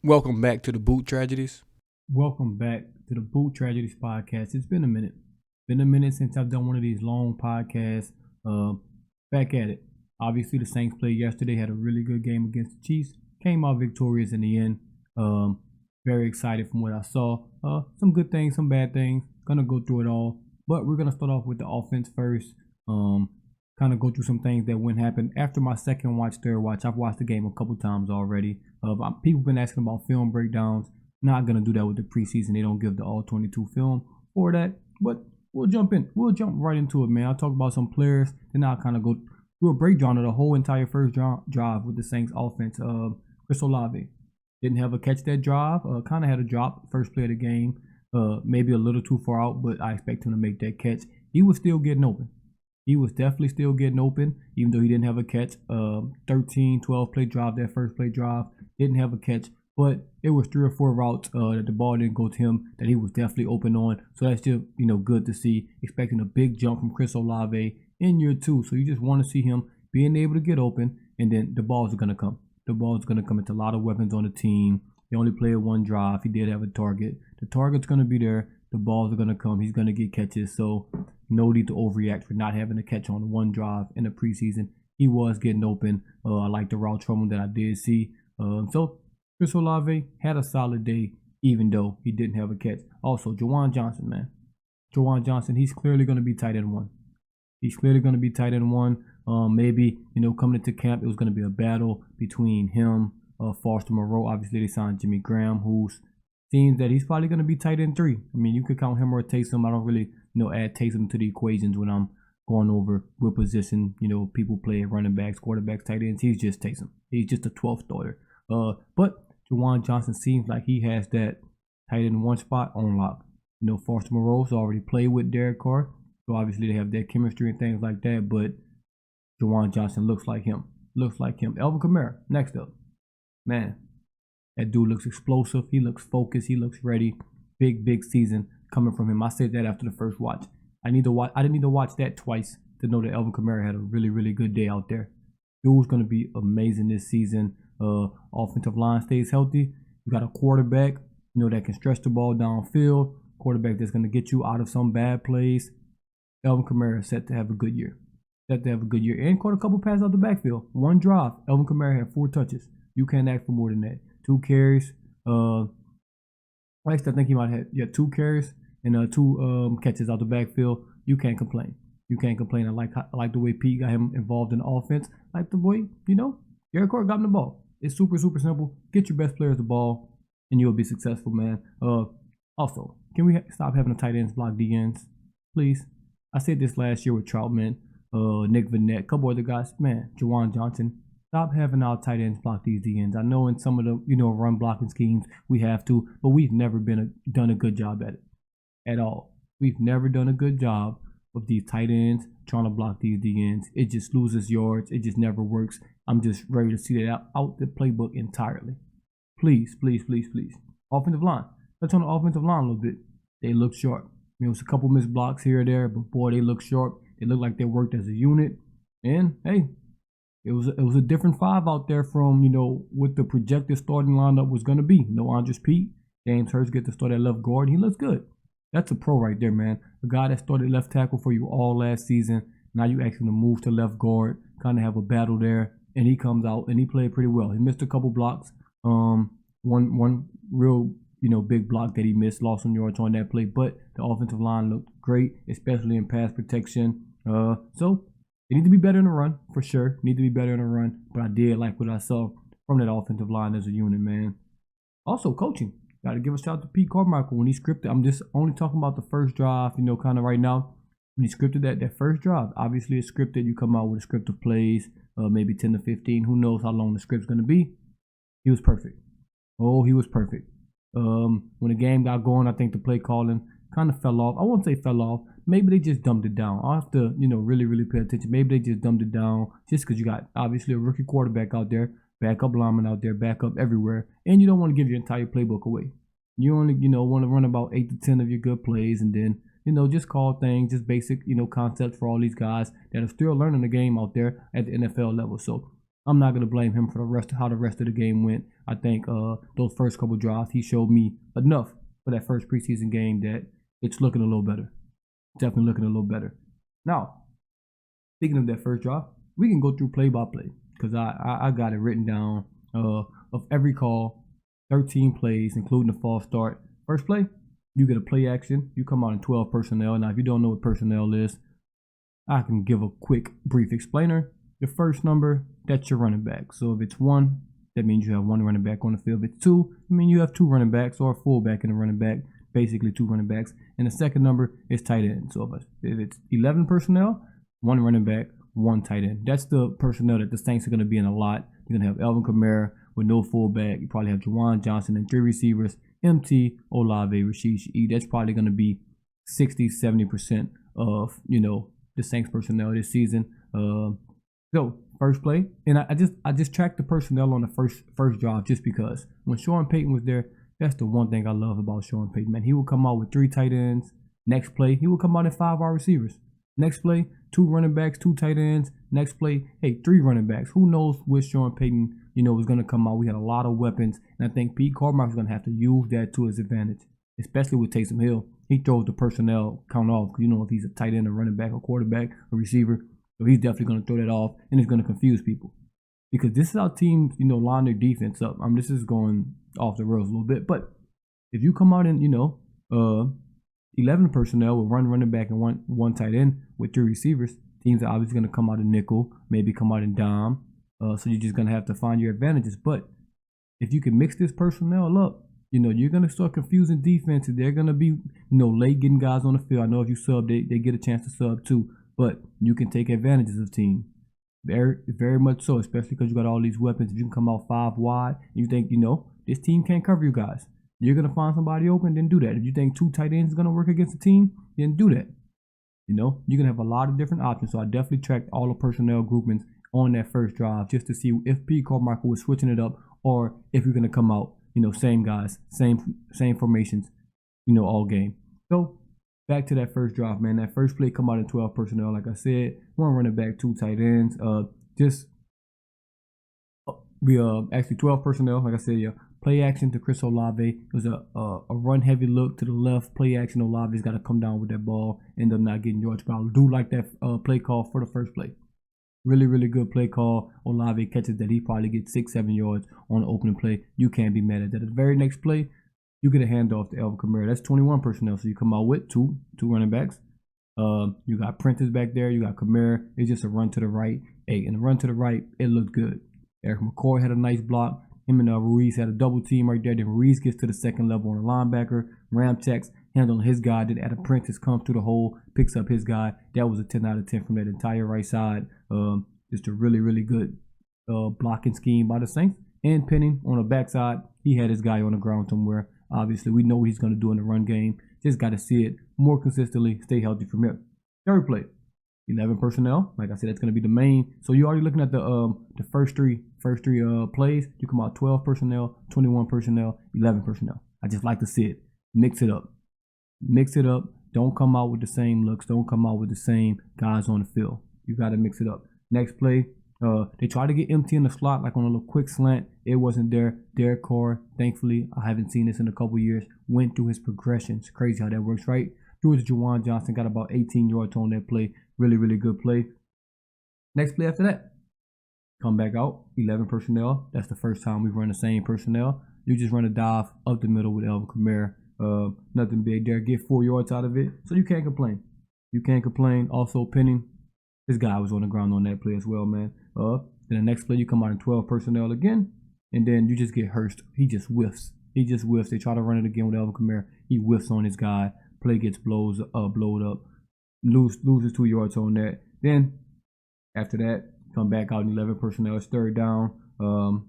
Welcome back to the Boot Tragedies. Welcome back to the Boot Tragedies podcast. It's been a minute. Been a minute since I've done one of these long podcasts. Back at it. Obviously, the Saints played yesterday, had a really good game against the Chiefs. Came out victorious in the end. Very excited from what I saw. Some good things, some bad things. Gonna go through it all. But we're gonna start off with the offense first. Kind of go through some things that wouldn't happen. After my second watch, third watch, I've watched the game a couple times already. People been asking about film breakdowns. Not gonna do that with the preseason. They don't give the all 22 film for that. But we'll jump in. We'll jump right into it, man. I'll talk about some players. Then I'll kind of go do a breakdown of the whole entire first drive with the Saints offense. Chris Olave didn't have a catch that drive. Kind of had a drop first play of the game. Maybe a little too far out, but I expect him to make that catch. He was still getting open. He was definitely still getting open, even though he didn't have a catch. 13, 12 play drive, that first play drive, didn't have a catch. But it was 3 or 4 routes that the ball didn't go to him that he was definitely open on. So that's just, good to see. Expecting a big jump from Chris Olave in year 2. So you just want to see him being able to get open, and then the balls are going to come. The ball's going to come. It's a lot of weapons on the team. He only played one drive. He did have a target. The target's going to be there. The balls are going to come. He's going to get catches. So no need to overreact for not having a catch on one drive in the preseason. He was getting open. I like the route from him that I did see. So Chris Olave had a solid day, even though he didn't have a catch. Also, Juwan Johnson, man. Juwan Johnson, he's clearly going to be tight end 1. He's clearly going to be tight end 1. Maybe, coming into camp, it was going to be a battle between him, Foster Moreau. Obviously, they signed Jimmy Graham, who seems that he's probably going to be tight end 3. I mean, you could count him or Taysom. I don't really, add Taysom to the equations when I'm going over what position, people play running backs, quarterbacks, tight ends. He's just Taysom. He's just a 12th starter. But Juwan Johnson seems like he has that tight end 1 spot on lock. Foster Moreau's already played with Derek Carr, so obviously they have that chemistry and things like that. But Juwan Johnson looks like him. Alvin Kamara, next up. Man, that dude looks explosive. He looks focused. He looks ready. Big season coming from him. I said that after the first watch. I didn't need to watch that twice to know that Alvin Kamara had a really good day out there. Dude's going to be amazing this season. Offensive line stays healthy. You got a quarterback, that can stretch the ball downfield. Quarterback that's going to get you out of some bad plays. Alvin Kamara is set to have a good year. And caught a couple passes out the backfield. 1 drive. Alvin Kamara had 4 touches. You can't ask for more than that. 2 carries. Actually, I think he might have 2 carries and 2 catches out the backfield. You can't complain. I like the way Pete got him involved in the offense. Like the way, Derek Carr got him the ball. It's super simple. Get your best players the ball, and you'll be successful, man. Also, can we stop having the tight ends block the ends, please? I said this last year with Troutman, Nick Vannett, a couple other guys. Man, Juwan Johnson. Stop having our tight ends block these DNs. I know in some of the run blocking schemes we have to, but we've never done a good job at it at all. We've never done a good job of these tight ends trying to block these DNs. It just loses yards. It just never works. I'm just ready to see that out the playbook entirely. Please. Offensive line. Let's on the offensive line a little bit. They look sharp. It was a couple missed blocks here or there, but boy, they look sharp. They look like they worked as a unit. And hey, it was a different 5 out there from, what the projected starting lineup was going to be. Andres Pete, James Hurst get to start at left guard. He looks good. That's a pro right there, man. A guy that started left tackle for you all last season. Now you ask him to move to left guard, kind of have a battle there, and he comes out and he played pretty well. He missed a couple blocks. One real, big block that he missed, lost some yards on that play, but the offensive line looked great, especially in pass protection. So they need to be better in the run, for sure. But I did like what I saw from that offensive line as a unit, man. Also, coaching. Got to give a shout out to Pete Carmichael when he scripted. I'm just only talking about the first drive, kind of right now. When he scripted that first drive, obviously it's scripted. You come out with a script of plays, maybe 10 to 15. Who knows how long the script's going to be. He was perfect. Oh, he was perfect. When the game got going, I think the play calling kind of fell off. I won't say fell off. Maybe they just dumbed it down. I'll have to, really pay attention. Maybe they just dumbed it down just because you got obviously a rookie quarterback out there, backup lineman out there, backup everywhere, and you don't want to give your entire playbook away. You only, want to run about 8 to 10 of your good plays, and then, just call things, just basic, concepts for all these guys that are still learning the game out there at the NFL level. So I'm not gonna blame him for how the rest of the game went. I think those first couple drives, he showed me enough for that first preseason game that it's looking a little better. Definitely looking a little better. Now, speaking of that first drive, we can go through play by play because I got it written down of every call, 13 plays, including the false start. First play, you get a play action. You come out in 12 personnel. Now, if you don't know what personnel is, I can give a quick, brief explainer. Your first number, that's your running back. So if it's 1, that means you have 1 running back on the field. If it's 2, I mean you have 2 running backs or a fullback and a running back, basically 2 running backs. And the second number is tight end. So if it's 11 personnel, 1 running back, 1 tight end. That's the personnel that the Saints are going to be in a lot. You're going to have Alvin Kamara with no fullback. You probably have Juwan Johnson and 3 receivers, MT, Olave, Rashid Shaheed. That's probably going to be 60-70% of, the Saints personnel this season. So first play, and I just tracked the personnel on the first drive just because when Sean Payton was there, that's the one thing I love about Sean Payton, man. He would come out with 3 tight ends. Next play, he would come out in 5 wide receivers. Next play, 2 running backs, 2 tight ends. Next play, 3 running backs. Who knows which Sean Payton, was going to come out. We had a lot of weapons, and I think Pete Carmichael is going to have to use that to his advantage, especially with Taysom Hill. He throws the personnel count off because, if he's a tight end, a running back, a quarterback, a receiver, so he's definitely going to throw that off, and it's going to confuse people. Because this is how teams, line their defense up. This is going off the rails a little bit, but if you come out in, 11 personnel with 1 running back and one tight end with 3 receivers, teams are obviously going to come out in nickel, maybe come out in dime. So you're just going to have to find your advantages. But if you can mix this personnel up, you're going to start confusing defenses. They're going to be, late getting guys on the field. I know if you sub, they get a chance to sub too. But you can take advantages of team. Very, very much so, especially because you got all these weapons. If you can come out 5 wide, and you think, this team can't cover you guys. You're going to find somebody open, then do that. If you think 2 tight ends is going to work against the team, then do that. You're going to have a lot of different options. So I definitely tracked all the personnel groupings on that first drive just to see if Pete Carmichael was switching it up or if you're going to come out, same guys, same formations, all game. So back to that first drive, man. That first play come out in 12 personnel, like I said. 1 running back, 2 tight ends. Actually 12 personnel, like I said, yeah. Play action to Chris Olave. It was a run-heavy look to the left. Play action, Olave's got to come down with that ball. End up not getting yards. But I do like that play call for the first play. Really, really good play call. Olave catches that. He probably gets 6-7 yards on the opening play. You can't be mad at that. The very next play, you get a handoff to Alvin Kamara. That's 21 personnel. So you come out with two running backs. You got Prentice back there. You got Kamara. It's just a run to the right. And the run to the right, it looked good. Eric McCoy had a nice block. Him and Ruiz had a double team right there. Then Ruiz gets to the second level on the linebacker. Ramchek's handling his guy. Then Adam Prentice comes through the hole, picks up his guy. That was a 10 out of 10 from that entire right side. Just a really, really good blocking scheme by the Saints. And Penning on the backside, he had his guy on the ground somewhere. Obviously, we know what he's going to do in the run game. Just got to see it more consistently, stay healthy from here. Third play, 11 personnel. Like I said, that's going to be the main. So you're already looking at the first three plays. You come out 12 personnel, 21 personnel, 11 personnel. I just like to see it. Mix it up. Mix it up. Don't come out with the same looks. Don't come out with the same guys on the field. You got to mix it up. Next play, they tried to get MT in the slot, like on a little quick slant. It wasn't there. Derek Carr, thankfully, I haven't seen this in a couple years, went through his progressions. Crazy how that works, right? Threw it to Juwan Johnson, got about 18 yards on that play. Really, really good play. Next play after that, come back out, 11 personnel. That's the first time we've run the same personnel. You just run a dive up the middle with Alvin Kamara. Nothing big there. Get 4 yards out of it, so you can't complain. You can't complain. Also, Penning, this guy was on the ground on that play as well, man. Then the next play, you come out in 12 personnel again, and then you just get Hurst. He just whiffs. They try to run it again with Alvin Kamara. He whiffs on his guy. Play gets blowed up. Loses 2 yards on that. Then, after that, come back out in 11 personnel. It's third down on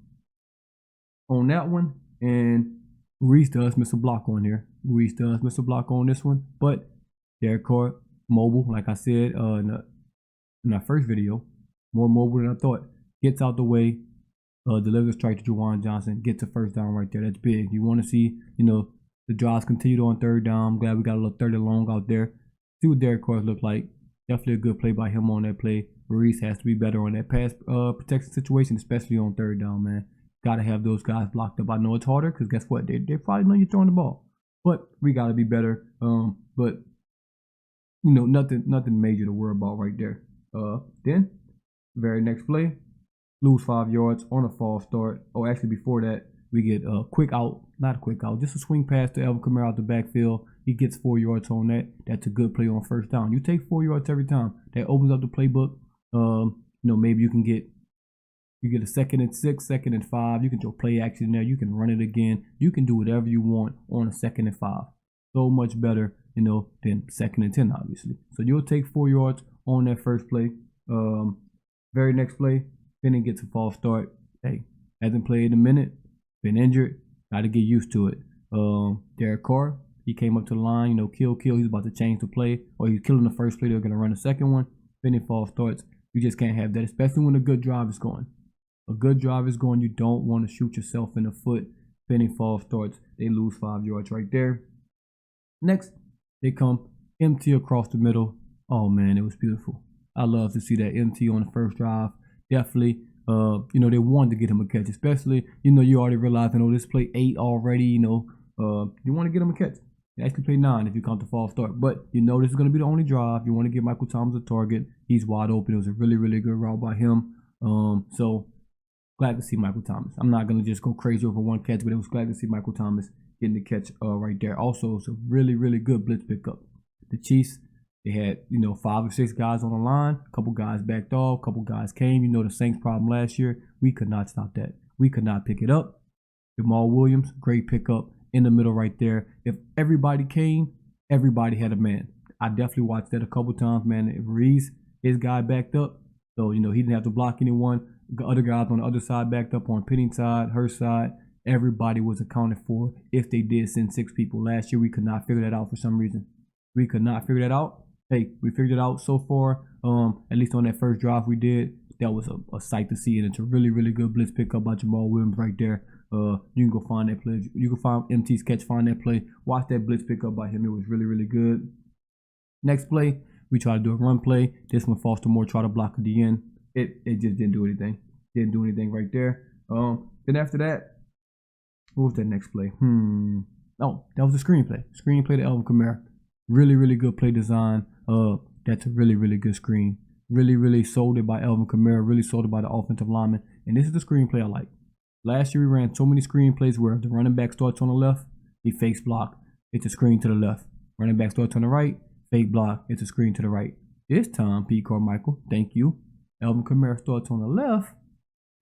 that one. And Ruiz does miss a block on here. Ruiz does miss a block on this one. But Derek Carr, mobile, like I said in our first video, more mobile than I thought. Gets out the way, delivers strike to Juwan Johnson, gets a first down right there. That's big. You want to see, the drives continued on third down. I'm glad we got a little 30 long out there. See what Derek Carr look like. Definitely a good play by him on that play. Reese has to be better on that pass protection situation, especially on third down, man. Got to have those guys blocked up. I know it's harder because guess what? They probably know you're throwing the ball. But we got to be better. But, nothing major to worry about right there. Then, very next play, lose 5 yards on a false start. Oh, actually, before that, we get a quick out. Not a quick out, just a swing pass to Alvin Kamara out the backfield. He gets 4 yards on that. That's a good play on first down. You take 4 yards every time. That opens up the playbook. Maybe you get a 2nd and 6, 2nd and 5. You can throw play action in there. You can run it again. You can do whatever you want on a 2nd and 5. So much better, than 2nd and 10, obviously. So you'll take 4 yards on that first play. Very next play, Penny gets a false start. Hey, hasn't played in a minute. Been injured. Got to get used to it. Derek Carr, he came up to the line, kill. He's about to change the play. Or he's killing the first play. They're going to run the second one. Penny false starts. You just can't have that, especially when a good drive is going. A good drive is going. You don't want to shoot yourself in the foot. Penny false starts. They lose 5 yards right there. Next, they come empty across the middle. Oh, man, it was beautiful. I love to see that empty on the first drive. Definitely, they wanted to get him a catch, especially, you already realize, this play 8 already, you want to get him a catch. They actually play 9 if you count the false start. But this is going to be the only drive. You want to give Michael Thomas a target. He's wide open. It was a really, really good route by him. So glad to see Michael Thomas. I'm not going to just go crazy over one catch, but it was glad to see Michael Thomas getting the catch right there. Also, it's a really, really good blitz pickup. The Chiefs, they had, 5 or 6 guys on the line. A couple guys backed off. A couple guys came. The Saints problem last year. We could not stop that. We could not pick it up. Jamal Williams, great pickup in the middle right there. If everybody came, everybody had a man. I definitely watched that a couple times, man. If Reese, his guy backed up, so, he didn't have to block anyone. The other guys on the other side backed up on Penny's side, her side. Everybody was accounted for if they did send 6 people. Last year, we could not figure that out for some reason. We could not figure that out. Hey, we figured it out so far. At least on that first drive we did. That was a sight to see, and it's a really, really good blitz pickup by Jamal Williams right there. You can go find that play. You can find MT's catch, find that play. Watch that blitz pickup by him. It was really, really good. Next play, we try to do a run play. This one, Foster Moore tried to block at the end. It just didn't do anything. Didn't do anything right there. Then after that, what was that next play? Oh, that was the screenplay. Screenplay to Alvin Kamara. Really, really good play design. That's a really, really good screen. Really, really sold it by Alvin Kamara. Really sold it by the offensive lineman. And this is the screenplay I like. Last year we ran so many screenplays where the running back starts on the left, he fakes block. It's a screen to the left. Running back starts on the right, fake block. It's a screen to the right. This time, Pete Carmichael, thank you. Alvin Kamara starts on the left,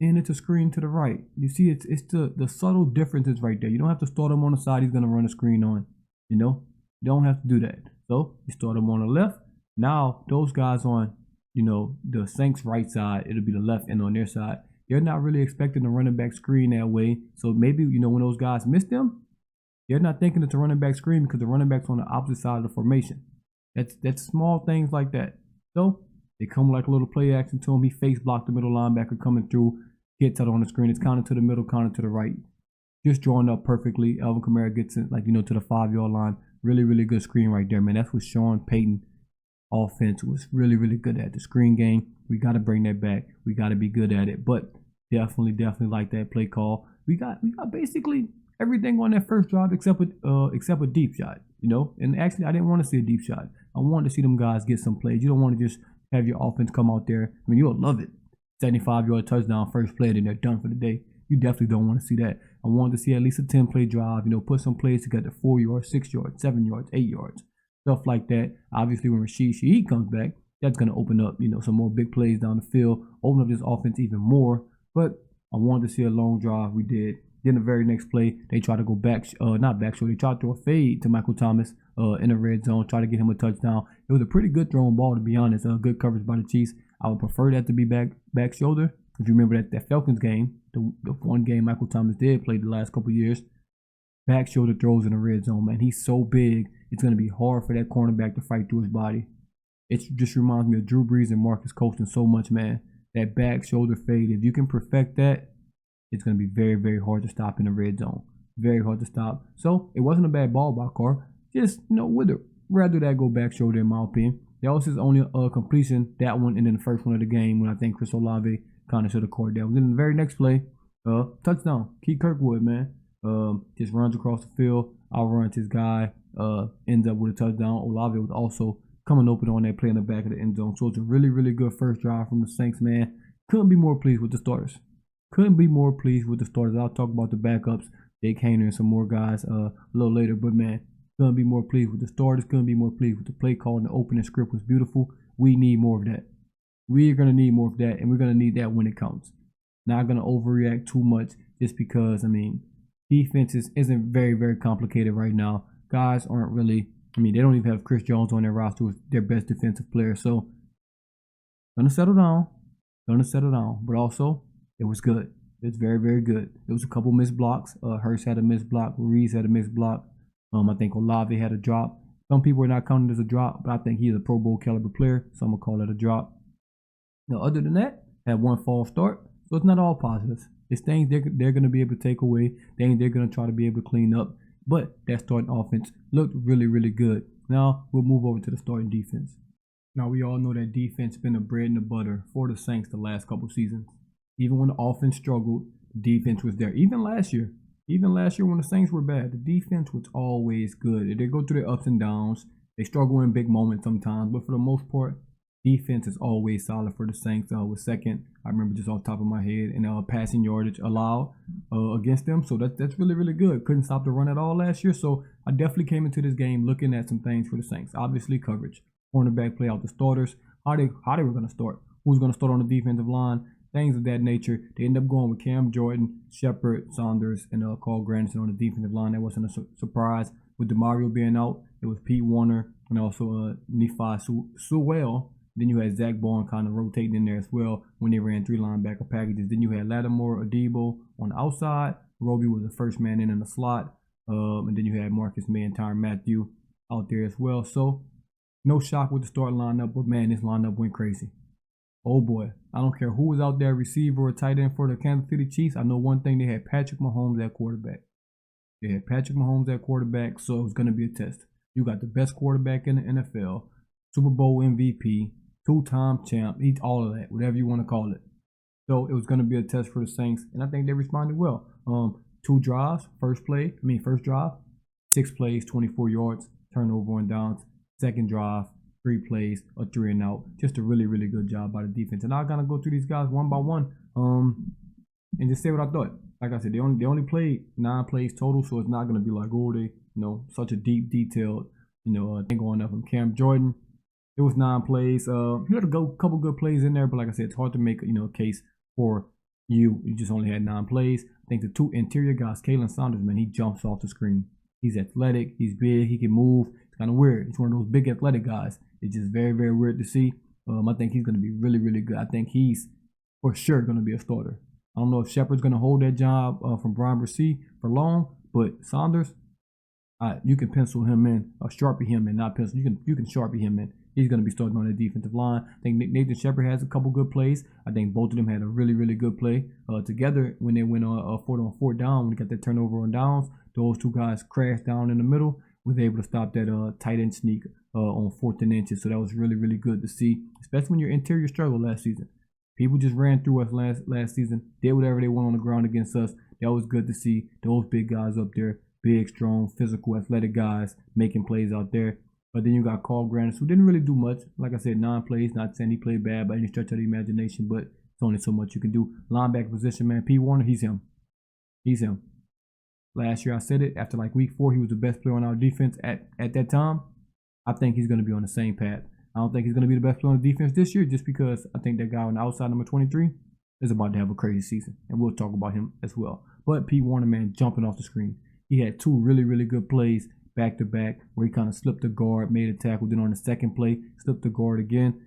and it's a screen to the right. You see, it's the subtle differences right there. You don't have to start him on the side. He's gonna run a screen on. You don't have to do that. So you start him on the left. Now those guys on, the Saints' right side, it'll be the left end on their side. They're not really expecting the running back screen that way. So maybe, when those guys miss them, they're not thinking it's a running back screen because the running back's on the opposite side of the formation. That's small things like that. So they come like a little play action to him. He face blocked the middle linebacker coming through, gets out on the screen. It's counted to the middle, counted to the right. Just drawn up perfectly. Alvin Kamara gets it, to the 5-yard line. Really, really good screen right there, man. That's what Sean Payton offense was really, really good at. The screen game, we got to bring that back. We got to be good at it. But definitely like that play call. We got basically everything on that first drive except a deep shot, And actually, I didn't want to see a deep shot. I wanted to see them guys get some plays. You don't want to just have your offense come out there. I mean, you'll love it. 75-yard touchdown, first play, and they're done for the day. You definitely don't want to see that. I wanted to see at least a 10-play drive, put some plays together, 4 yards, 6 yards, 7 yards, 8 yards, stuff like that. Obviously, when Rashid Shaheed comes back, that's going to open up, some more big plays down the field, open up this offense even more. But I wanted to see a long drive. We did. Then the very next play, they tried to go back, not back, so they tried to throw a fade to Michael Thomas in the red zone, try to get him a touchdown. It was a pretty good thrown ball, to be honest. Good coverage by the Chiefs. I would prefer that to be back shoulder. If you remember that Falcons game, the one game Michael Thomas did play the last couple of years, back shoulder throws in the red zone, man. He's so big, it's going to be hard for that cornerback to fight through his body. It just reminds me of Drew Brees and Marcus Colston so much, man. That back shoulder fade, if you can perfect that, it's going to be very, very hard to stop in the red zone. Very hard to stop. So it wasn't a bad ball by Carr. Just, would rather that go back shoulder in my opinion. That was his only completion, that one, and then the first one of the game when I think Chris Olave kind of should have caught that. Then the very next play, touchdown. Keith Kirkwood, man, just runs across the field, outruns his guy, ends up with a touchdown. Olave was also coming open on that play in the back of the end zone. So it's a really, really good first drive from the Saints, man. Couldn't be more pleased with the starters. Couldn't be more pleased with the starters. I'll talk about the backups, Jake Haener and some more guys a little later. But, man, couldn't be more pleased with the starters. Couldn't be more pleased with the play call, and the opening script was beautiful. We need more of that. We're going to need more of that, and we're going to need that when it counts. Not going to overreact too much just because, I mean, defenses isn't very, very complicated right now. Guys aren't really, I mean, they don't even have Chris Jones on their roster as their best defensive player. So, going to settle down. But also, it was good. It's very, very good. There was a couple missed blocks. Hurst had a missed block. Ruiz had a missed block. I think Olave had a drop. Some people are not counting it as a drop, but I think he's a Pro Bowl caliber player, so I'm going to call it a drop. Now, other than that, had one false start, so it's not all positives. It's things they're going to be able to take away, things they're going to try to be able to clean up, but that starting offense looked really, really good. Now, we'll move over to the starting defense. Now, we all know that defense been the bread and the butter for the Saints the last couple seasons. Even when the offense struggled, the defense was there. Even last year when the Saints were bad, the defense was always good. They go through their ups and downs. They struggle in big moments sometimes, but for the most part, defense is always solid for the Saints. Was second, I remember just off the top of my head, and passing yardage allowed against them. So that's really, really good. Couldn't stop the run at all last year. So I definitely came into this game looking at some things for the Saints. Obviously, coverage, cornerback play out the starters, how they were going to start, who's going to start on the defensive line, things of that nature. They end up going with Cam Jordan, Shepard, Saunders, and Carl Granderson on the defensive line. That wasn't a surprise. With DeMario being out, it was Pete Warner and also Nephi Sewell. Then you had Zach Bourne kind of rotating in there as well when they ran 3 linebacker packages. Then you had Lattimore, Adebo on the outside. Roby was the first man in the slot. And then you had Marcus May and Tyrann Mathieu out there as well. So no shock with the starting lineup, but man, this lineup went crazy. Oh boy, I don't care who was out there, receiver or tight end for the Kansas City Chiefs. I know one thing, they had Patrick Mahomes at quarterback. So it was going to be a test. You got the best quarterback in the NFL, Super Bowl MVP, 2-time champ, all of that, whatever you want to call it. So it was going to be a test for the Saints, and I think they responded well. 2 drives, first drive, 6 plays, 24 yards, turnover on downs. Second drive, 3 plays, a 3 and out. Just a really, really good job by the defense. And I'm gonna go through these guys one by one, and just say what I thought. Like I said, they only played 9 plays total, so it's not gonna be like, oh, they, such a deep, detailed, thing going up from Cam Jordan. It was 9 plays. You had a couple good plays in there, but like I said, it's hard to make a case for you. You just only had 9 plays. I think the 2 interior guys, Kalen Saunders, man, he jumps off the screen. He's athletic. He's big. He can move. It's kind of weird. He's one of those big athletic guys. It's just very, very weird to see. I think he's going to be really, really good. I think he's for sure going to be a starter. I don't know if Shepard's going to hold that job from Brian Bresee for long, but Saunders, you can pencil him in, or Sharpie him in, not pencil. You can Sharpie him in. He's going to be starting on the defensive line. I think Nathan Shepard has a couple good plays. I think both of them had a really, really good play together when they went on 4th down, when they got that turnover on downs. Those 2 guys crashed down in the middle, was able to stop that tight end sneak on 4th and inches. So that was really, really good to see, especially when your interior struggled last season. People just ran through us last season, did whatever they want on the ground against us. That was good to see. Those big guys up there, big, strong, physical, athletic guys making plays out there. But then you got Carl Granderson, who didn't really do much. Like I said, 9 plays, not saying he played bad by any stretch of the imagination, but it's only so much you can do. Linebacker position, man, Pete Warner, he's him. Last year I said it, after like week 4, he was the best player on our defense at that time. I think he's going to be on the same path. I don't think he's going to be the best player on the defense this year, just because I think that guy on the outside, number 23, is about to have a crazy season. And we'll talk about him as well. But Pete Warner, man, jumping off the screen. He had 2 really, really good plays back-to-back where he kind of slipped the guard, made a tackle. Then on the second play, slipped the guard again,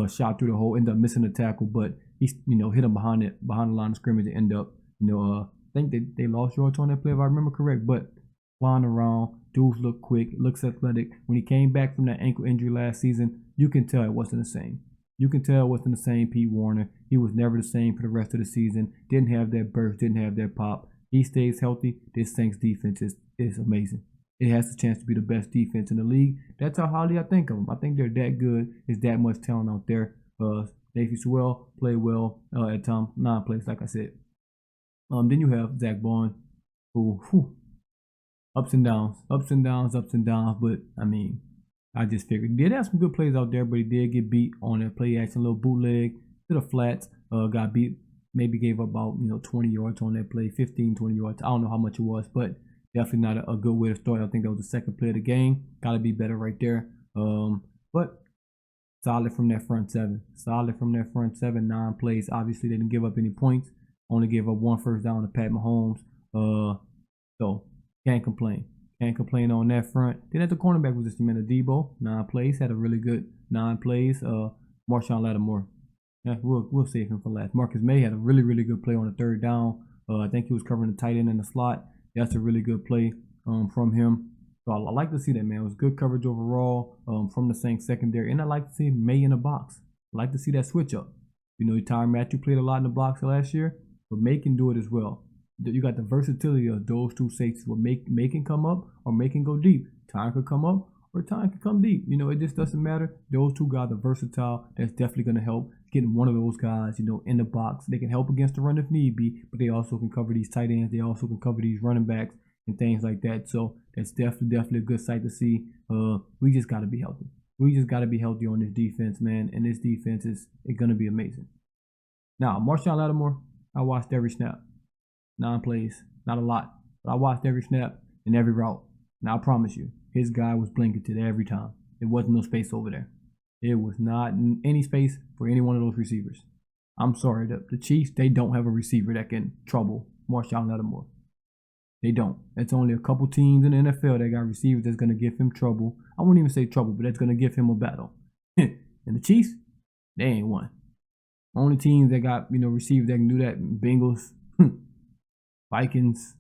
shot through the hole, ended up missing the tackle. But he, hit him behind the line of scrimmage and end up, I think they lost yards on that play if I remember correct. But flying around, dudes look quick, looks athletic. When he came back from that ankle injury last season, you can tell it wasn't the same. Pete Warner. He was never the same for the rest of the season. Didn't have that burst, didn't have that pop. He stays healthy. This Saints defense is amazing. it has the chance to be the best defense in the league. That's how highly I think of them. I think they're that good. There's that much talent out there. Davey Sewell played well at times, 9 plays, like I said. Then you have Zach Bond, who ups and downs. But I mean, I just figured he did have some good plays out there, but he did get beat on that play action, little bootleg to the flats. Got beat, maybe gave up about 20 yards on that play, 15, 20 yards. I don't know how much it was, but definitely not a good way to start. I think that was the second play of the game. Got to be better right there. But solid from that front seven. 9 plays. Obviously, they didn't give up any points. Only gave up 1 first down to Pat Mahomes. So can't complain. Can't complain on that front. Then at the cornerback position, man, Adebo, 9 plays. Had a really good 9 plays. Marshawn Lattimore. Yeah, we'll save him for last. Marcus May had a really, really good play on the 3rd down. I think he was covering the tight end in the slot. That's a really good play from him. So I like to see that, man. It was good coverage overall from the Saints secondary. And I like to see May in the box. I like to see that switch up. Tyrann Mathieu played a lot in the box last year, but May can do it as well. You got the versatility of those 2 safeties where May can come up or May can go deep. Tyrann could come up or Tyrann could come deep. It just doesn't matter. Those 2 guys are versatile. That's definitely going to help getting one of those guys, in the box. They can help against the run if need be, but they also can cover these tight ends. They also can cover these running backs and things like that. So that's definitely a good sight to see. We just got to be healthy. We just got to be healthy on this defense, man. And this defense is going to be amazing. Now, Marshawn Lattimore, I watched every snap. 9 plays, not a lot, but I watched every snap and every route. Now, I promise you, his guy was blanketed every time. There wasn't no space over there. It was not any space for any one of those receivers. I'm sorry, the Chiefs, they don't have a receiver that can trouble Marshawn Lattimore. They don't. It's only a couple teams in the NFL that got receivers that's going to give him trouble. I won't even say trouble, but that's going to give him a battle. And the Chiefs, they ain't one. Only teams that got, receivers that can do that, Bengals, Vikings.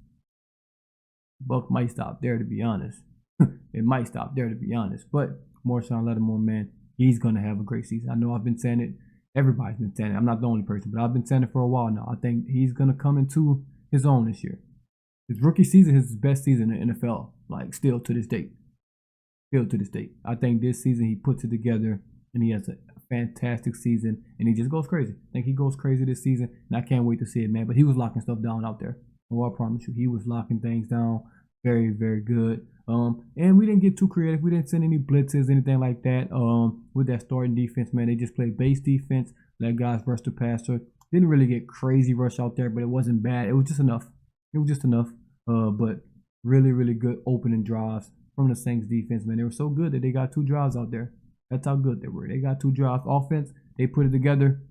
Buck might stop there, to be honest. It might stop there, to be honest. But Marshawn Lattimore, man, he's going to have a great season. I know I've been saying it. Everybody's been saying it. I'm not the only person, but I've been saying it for a while now. I think he's going to come into his own this year. His rookie season is his best season in the NFL, still to this date. I think this season he puts it together, and he has a fantastic season, and he just goes crazy. I think he goes crazy this season, and I can't wait to see it, man. But he was locking stuff down out there. Well, I promise you, he was locking things down very, very good. And we didn't get too creative. We didn't send any blitzes, anything like that. With that starting defense, man, they just played base defense, let guys rush the passer. Didn't really get crazy rush out there, but it wasn't bad. It was just enough. But really, really good opening drives from the Saints defense, man. They were so good that they got 2 drives out there. That's how good they were. They got 2 drives. Offense, they put it together.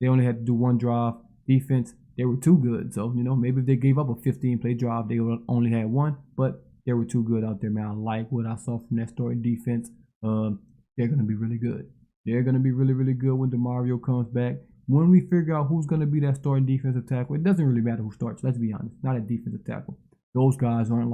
They only had to do 1 drive. Defense, they were too good. So, maybe if they gave up a 15-play drive, they would only had 1. But they were too good out there, man. I like what I saw from that starting defense. They're going to be really good. They're going to be really, really good when DeMario comes back. When we figure out who's going to be that starting defensive tackle, it doesn't really matter who starts. Let's be honest. Not a defensive tackle. Those guys aren't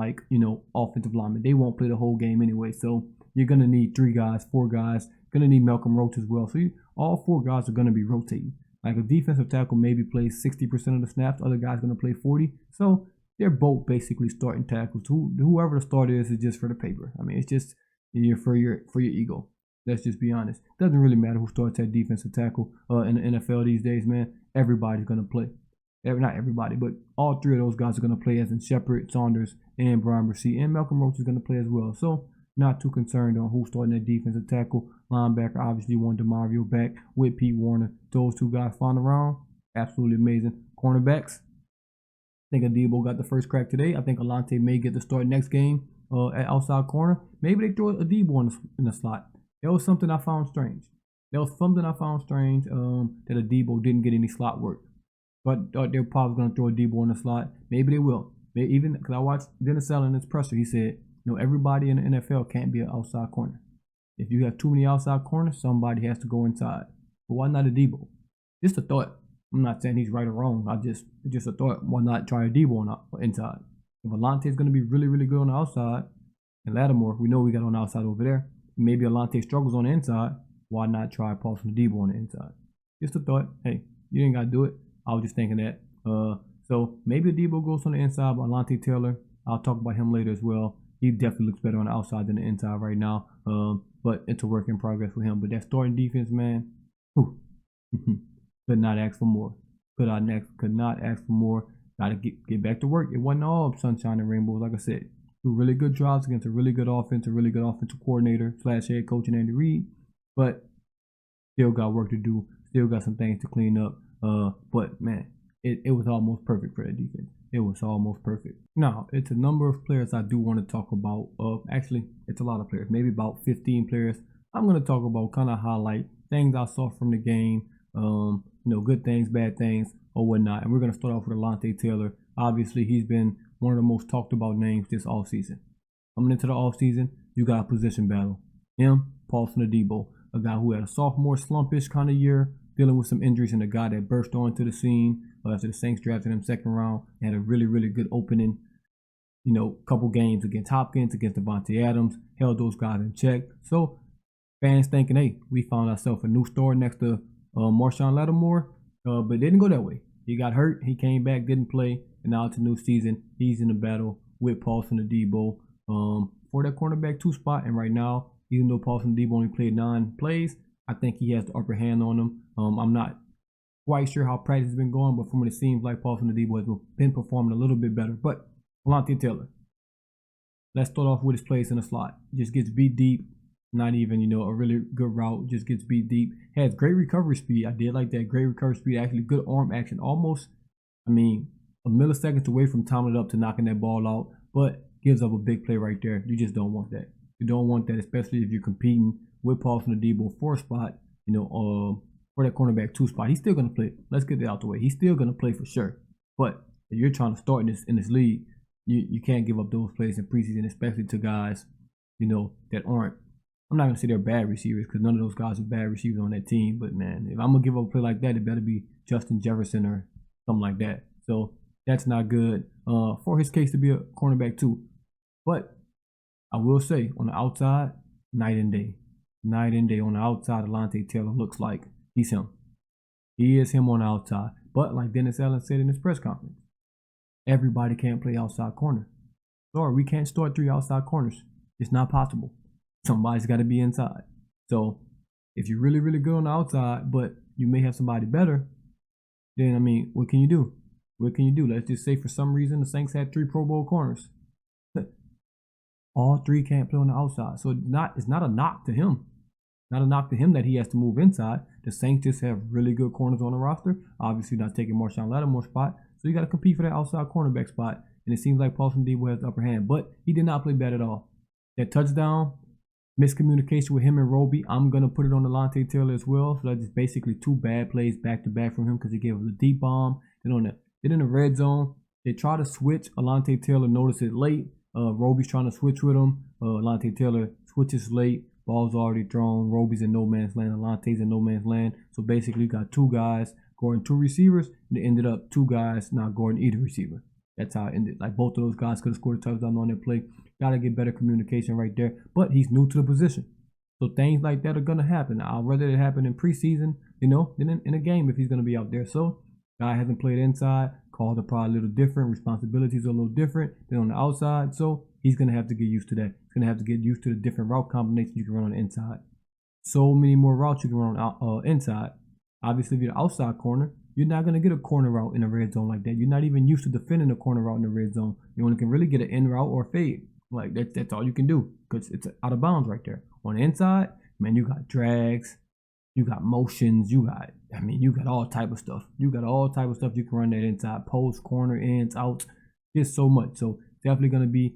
offensive linemen. They won't play the whole game anyway. So you're going to need 3 guys, 4 guys. Going to need Malcolm Roach as well. So all 4 guys are going to be rotating. Like a defensive tackle maybe plays 60% of the snaps. Other guys going to play 40. So they're both basically starting tackles. Whoever the starter is just for the paper. I mean, it's just for your ego. Let's just be honest. Doesn't really matter who starts at defensive tackle in the NFL these days, man. Everybody's going to play. Not everybody, but all 3 of those guys are going to play, as in Shepard, Saunders, and Brian Bresee. And Malcolm Roach is going to play as well. So not too concerned on who's starting at defensive tackle. Linebacker, obviously, one DeMario back with Pete Warner. Those 2 guys flying around. Absolutely amazing. Cornerbacks. I think Adebo got the first crack today. I think Alante may get the start next game at outside corner. Maybe they throw Adebo in the slot. That was something I found strange. That Adebo didn't get any slot work. But they're probably going to throw Adebo in the slot. Maybe they will. Even because I watched Dennis Allen in his presser, he said, everybody in the NFL can't be an outside corner. If you have too many outside corners, somebody has to go inside. But why not Adebo? Just a thought. I'm not saying he's right or wrong. It's just a thought. Why not try Adebo on the inside? If Alante is going to be really, really good on the outside, and Lattimore, we know we got on the outside over there. Maybe Alante struggles on the inside. Why not try Paulson Adebo on the inside? Just a thought. Hey, you ain't got to do it. I was just thinking that. So maybe Adebo goes on the inside, but Alante Taylor, I'll talk about him later as well. he definitely looks better on the outside than the inside right now. But it's a work in progress for him. But that starting defense, man, whew, could not ask for more. Could not ask for more. Got to get back to work. It wasn't all sunshine and rainbows, like I said. Two really good drives against a really good offensive coordinator / head coach in Andy Reid. But still got work to do. Still got some things to clean up. But man, it was almost perfect for that defense. It was almost perfect. Now, it's a number of players I do want to talk about. Actually, it's a lot of players. Maybe about 15 players. I'm going to talk about, kind of highlight things I saw from the game. Good things, bad things, or whatnot. And we're going to start off with Alontae Taylor. Obviously, he's been one of the most talked about names this offseason. Coming into the offseason, you got a position battle. Him, Paulson Adebo, a guy who had a sophomore slumpish kind of year, dealing with some injuries, and a guy that burst onto the scene after the Saints drafted him second round. Had a really, really good opening, couple games against Hopkins, against Davante Adams, held those guys in check. So fans thinking, hey, we found ourselves a new star next to Marshawn Lattimore, but it didn't go that way. He got hurt, he came back, didn't play, and now it's a new season. He's in the battle with Paulson Adebo for that cornerback 2 spot, and right now, even though Paulson Adebo only played 9 plays, I think he has the upper hand on him. I'm not quite sure how practice has been going, but from what it seems like, Paulson Adebo has been performing a little bit better. But Alontae Taylor, let's start off with his plays in the slot. Just gets beat deep. Not even, a really good route. Just gets beat deep. Has great recovery speed. I did like that. Great recovery speed. Actually, good arm action. Almost, a millisecond away from timing it up to knocking that ball out. But gives up a big play right there. You just don't want that. You don't want that, especially if you're competing with Paulson Adebo for a spot, for that cornerback 2 spot. He's still going to play. Let's get that out the way. He's still going to play for sure. But if you're trying to start in this league, you can't give up those plays in preseason, especially to guys, that aren't. I'm not going to say they're bad receivers because none of those guys are bad receivers on that team. But, man, if I'm going to give up a play like that, it better be Justin Jefferson or something like that. So that's not good for his case to be a cornerback 2. But I will say, on the outside, night and day. Night and day on the outside, Alontae Taylor looks like he's him. He is him on the outside. But like Dennis Allen said in his press conference, everybody can't play outside corner. Sorry, we can't start 3 outside corners. It's not possible. Somebody's got to be inside. So if you're really, really good on the outside, but you may have somebody better, then, what can you do? What can you do? Let's just say for some reason the Saints had 3 Pro Bowl corners. All 3 can't play on the outside. So it's not a knock to him. Not a knock to him that he has to move inside. The Saints just have really good corners on the roster. Obviously not taking Marshawn Lattimore's spot. So you got to compete for that outside cornerback spot. And it seems like Paulson Adebo has the upper hand. But he did not play bad at all. That touchdown, miscommunication with him and Roby, I'm going to put it on Alontae Taylor as well. So that's just basically 2 bad plays back to back from him because he gave us a deep bomb. Then in the red zone, they try to switch. Alontae Taylor noticed it late. Roby's trying to switch with him. Alontae Taylor switches late. Ball's already thrown. Roby's in no man's land. Alontae's in no man's land. So basically, you got 2 guys guarding 2 receivers. And it ended up 2 guys not guarding either receiver. That's how it ended. Like both of those guys could have scored a touchdown on that play. Got to get better communication right there. But he's new to the position. So things like that are going to happen. I'd rather it happen in preseason, than in a game if he's going to be out there. So guy hasn't played inside. Calls are probably a little different. Responsibilities are a little different than on the outside. So he's going to have to get used to that. He's going to have to get used to the different route combinations you can run on the inside. So many more routes you can run on inside. Obviously, if you're the outside corner, you're not going to get a corner route in a red zone like that. You're not even used to defending a corner route in the red zone. You only can really get an in route or a fade. Like, that's all you can do because it's out of bounds right there. On the inside, man, you got drags. You got motions. You got all type of stuff. You got all type of stuff you can run that inside. Post, corner, ends, outs. Just so much. So definitely going to be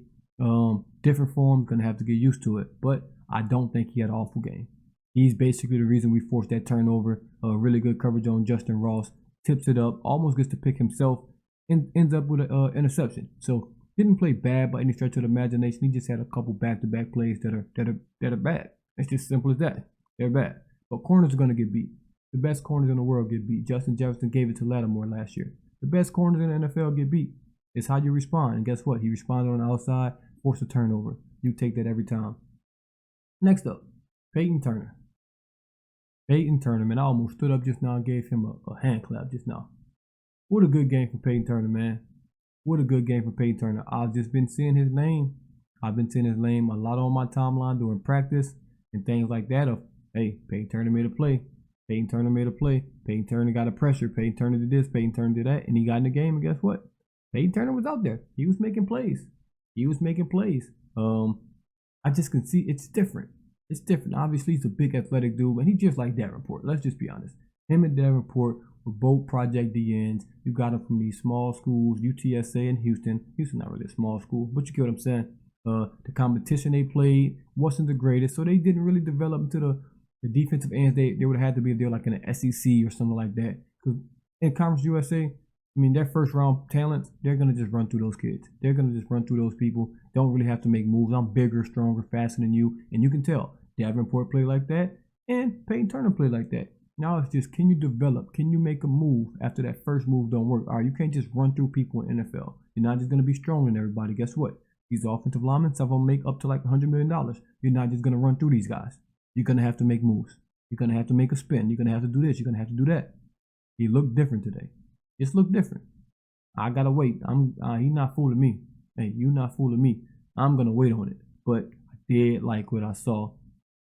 different for him. Going to have to get used to it. But I don't think he had an awful game. He's basically the reason we forced that turnover. Really good coverage on Justin Ross. Tips it up. Almost gets to pick himself. And ends up with an interception. So didn't play bad by any stretch of the imagination. He just had a couple back-to-back plays that are bad. It's just simple as that. They're bad. But corners are going to get beat. The best corners in the world get beat. Justin Jefferson gave it to Lattimore last year. The best corners in the NFL get beat. It's how you respond. And guess what? He responded on the outside, forced a turnover. You take that every time. Next up, Peyton Turner. Peyton Turner, man, I almost stood up just now and gave him a hand clap just now. What a good game for Peyton Turner, man. What a good game for Peyton Turner. I've just been seeing his name. I've been seeing his name a lot on my timeline during practice and things like that of, hey, Peyton Turner made a play. Peyton Turner made a play. Peyton Turner got a pressure. Peyton Turner did this. Peyton Turner did that. And he got in the game, and guess what? Peyton Turner was out there. He was making plays. I just can see it's different. It's different. Obviously, he's a big athletic dude, but he's just like Davenport. Let's just be honest. Him and Davenport were both Project DNs. You got them from these small schools, UTSA and Houston. Houston not really a small school, but you get what I'm saying. The competition they played wasn't the greatest, so they didn't really develop into the defensive ends. They would have had to be there like in the SEC or something like that. Because in Conference USA, I mean, their first round talents, they're going to just run through those kids. They're going to just run through those people. Don't really have to make moves. I'm bigger, stronger, faster than you. And you can tell Davenport played like that and Peyton Turner played like that. Now it's just, can you develop? Can you make a move after that first move don't work? All right, you can't just run through people in NFL. You're not just going to be stronger than everybody. Guess what? These offensive linemen, some of them make up to like $100 million. You're not just going to run through these guys. You're going to have to make moves. You're going to have to make a spin. You're going to have to do this. You're going to have to do that. He looked different today. Just looked different. I got to wait. He not fooling me. Hey, you not fooling me. I'm going to wait on it. But I did like what I saw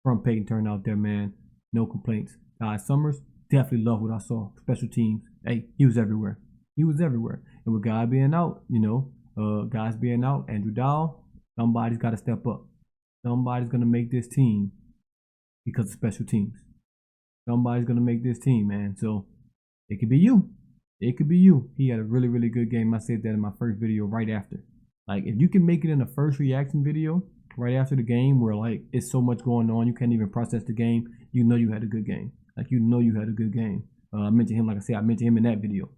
from Peyton Turner out there, man. No complaints. Guy Summers, definitely love what I saw. Special teams. Hey, he was everywhere. He was everywhere. And with Guy being out, guys being out, Andrew Dowell, somebody's got to step up. Somebody's going to make this team because of special teams. Somebody's going to make this team, man. So it could be you. It could be you. He had a really, really good game. I said that in my first video right after. Like, if you can make it in the first reaction video right after the game where, like, it's so much going on, you can't even process the game, you know you had a good game. Like, you know you had a good game. I mentioned him, like I said, I mentioned him in that video.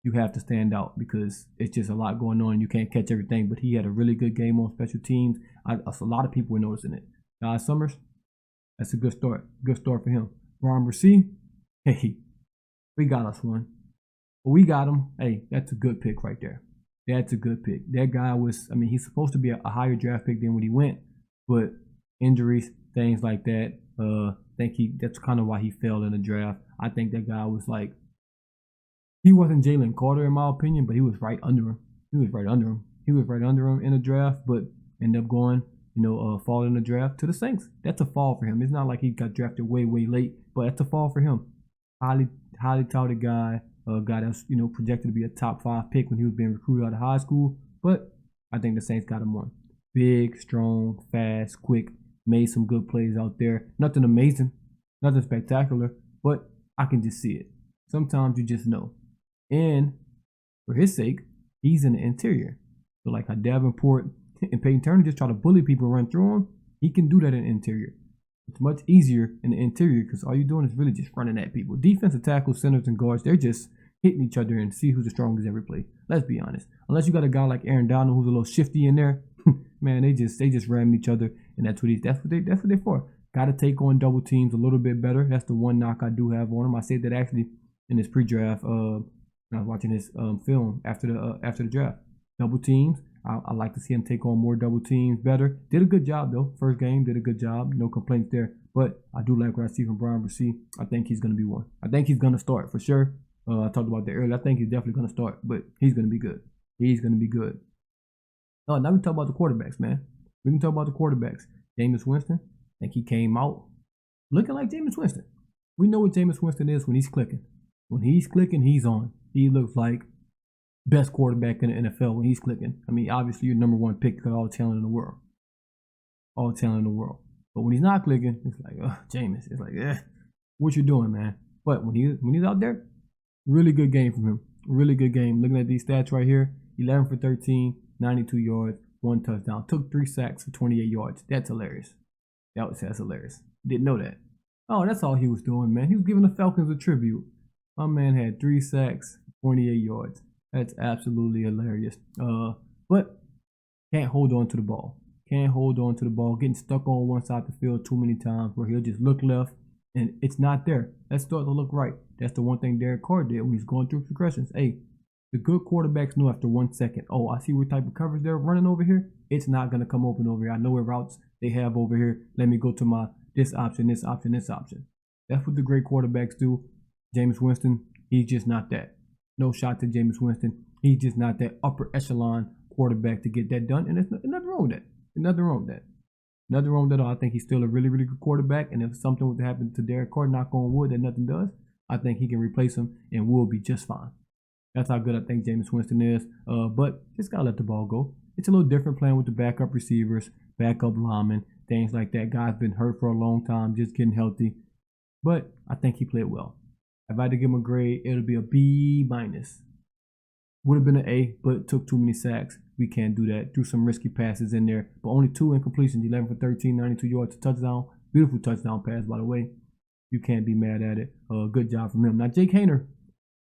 You have to stand out because it's just a lot going on. You can't catch everything, but he had a really good game on special teams. A lot of people were noticing it. Guy Summers, that's a good start. Good start for him. Ron Brissy, hey, we got us one. We got him. Hey, that's a good pick right there. That's a good pick. That guy was, he's supposed to be a higher draft pick than when he went, but injuries, things like that. That's kind of why he fell in the draft. I think that guy was like, he wasn't Jalen Carter in my opinion, but he was right under him. He was right under him in the draft, but ended up going, falling in the draft to the Saints. That's a fall for him. It's not like he got drafted way, way late, but that's a fall for him. Highly touted guy. A guy that's projected to be a top 5 pick when he was being recruited out of high school, but I think the Saints got him on. Big, strong, fast, quick, made some good plays out there. Nothing amazing, nothing spectacular, but I can just see it. Sometimes you just know. And for his sake, he's in the interior. So like how Davenport and Peyton Turner just try to bully people, run through him, he can do that in the interior. It's much easier in the interior because all you're doing is really just running at people. Defensive tackles, centers, and guards, they're just hitting each other and see who's the strongest every play. Let's be honest. Unless you got a guy like Aaron Donald who's a little shifty in there, man, they just ram each other, and that's what they're for. Got to take on double teams a little bit better. That's the one knock I do have on him. I said that actually in his pre-draft. When I was watching his film after the draft. Double teams. I like to see him take on more double teams better. Did a good job, though. First game, did a good job. No complaints there. But I do like what I see from Brian Brissy. I think he's going to be one. I think he's going to start for sure. I talked about that earlier. I think he's definitely going to start. But he's going to be good. He's going to be good. Oh, now we talk about the quarterbacks, man. We can talk about the quarterbacks. Jameis Winston. I think he came out looking like Jameis Winston. We know what Jameis Winston is when he's clicking. When he's clicking, he's on. He looks like best quarterback in the NFL when he's clicking. Obviously, you're number 1 pick because all the talent in the world. All the talent in the world. But when he's not clicking, it's like, Jameis. It's like, what you doing, man? But when he's out there, really good game from him. Really good game. Looking at these stats right here, 11 for 13, 92 yards, 1 touchdown. Took 3 sacks for 28 yards. That's hilarious. That's hilarious. Didn't know that. Oh, that's all he was doing, man. He was giving the Falcons a tribute. My man had 3 sacks, 28 yards. That's absolutely hilarious. But can't hold on to the ball. Can't hold on to the ball. Getting stuck on one side of the field too many times where he'll just look left and it's not there. Let's start to look right. That's the one thing Derek Carr did when he's going through progressions. Hey, the good quarterbacks know after 1 second, oh, I see what type of coverage they're running over here. It's not going to come open over here. I know what routes they have over here. Let me go to my this option, this option, this option. That's what the great quarterbacks do. Jameis Winston, he's just not that. No shot to Jameis Winston. He's just not that upper echelon quarterback to get that done, and there's nothing wrong with that. Nothing wrong with that. Nothing wrong with that at all. I think he's still a really, really good quarterback. And if something was to happen to Derek Carr, knock on wood, that nothing does, I think he can replace him and will be just fine. That's how good I think Jameis Winston is. But just gotta let the ball go. It's a little different playing with the backup receivers, backup linemen, things like that. Guy's been hurt for a long time, just getting healthy. But I think he played well. If I had to give him a grade, it'll be a B-. Would have been an A, but took too many sacks. We can't do that. Threw some risky passes in there, but only 2 incompletions, 11 for 13, 92 yards to touchdown. Beautiful touchdown pass, by the way. You can't be mad at it. Good job from him. Now, Jake Haener,